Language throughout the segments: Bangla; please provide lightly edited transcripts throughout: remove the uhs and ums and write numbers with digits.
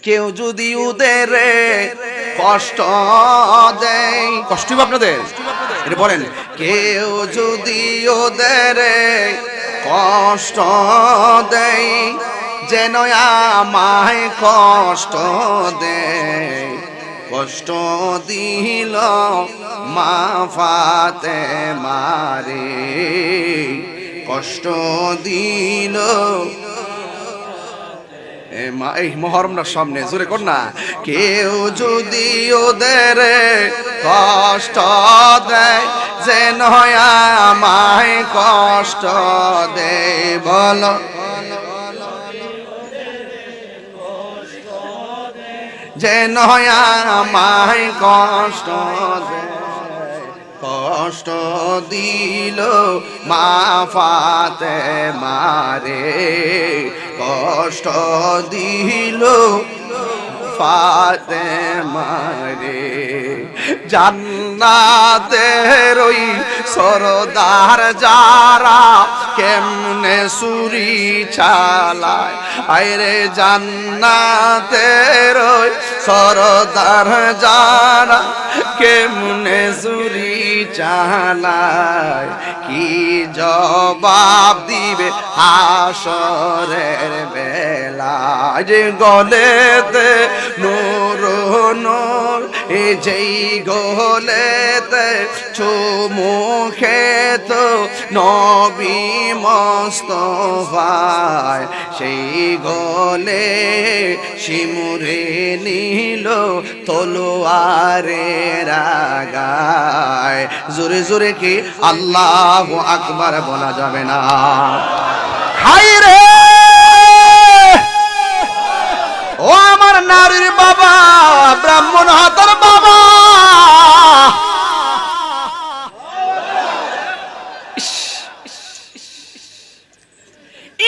কেউ যদি ওদের কষ্ট দেয়, কষ্ট হবে আপনাদের, এটা বলেন, কেউ যদি ওদের কষ্ট দেয় যেন আমায় কষ্ট দেয়, কষ্ট দিল মা ফাতেমারে, কষ্ট দিল এই মহরমটার সামনে জোরে কর না, কেউ যদি ওদের কষ্ট দেয় যেন আমায় কষ্ট দেয়, বলো যেন আমায় কষ্ট দেয়, কষ্ট দিল মা ফাতেমারে, কষ্ট দিল ফাতেমারে। জান্নাতের ওই সরদার যারা কেমনে ছুরি চালায়, আইরে জান্নাতের ওই সরদার যারা কেমনে ছুরি চালায়, কি জবাব দিবে হাসরের বেলা, যে গলেতে নূর নূর, এই যেই গলেতে চুমুখে তো নবী মুস্তাফায়, সেই গলে শিমুরে নীল তলোয়ারের আগায়, জোরে জোরে কি আল্লাহু আকবার বলা যাবে না? হায় রে ও আমার নারীর বাবা, ব্রাহ্মণ হাতের বাবা,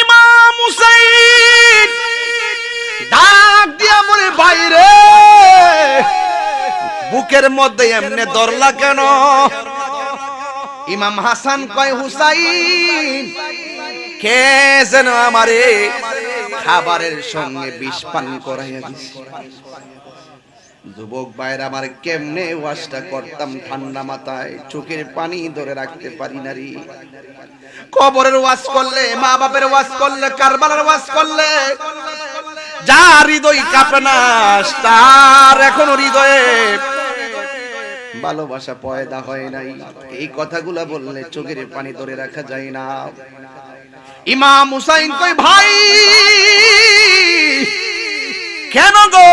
ইমাম হুসাইন ডাক দিয়া বলে, বাইরে বুকের মধ্যে এমনি দরলা কেন? ইমাম হাসান কয়, হুসাইন কে যেন আমারে খাবারের সঙ্গে বিষ পান করাইয়া দিছে। যুবক ভাইরা আমার, কেমনে ওয়াজটা করতাম ঠান্ডা মাথায়, চোখের পানি ধরে রাখতে পারি না রে। কবরের ওয়াজ করলে, মা বাপের ওয়াজ করলে, কারবালার ওয়াজ করলে যার হৃদয় কাঁপে না, তার এখনো হৃদয়ে ভালোবাসা পয়দা হয় নাই। এই কথাগুলা বললে চোখের পানি ধরে রাখা যায় না। ইমাম হুসাইন কই, ভাই কেন গো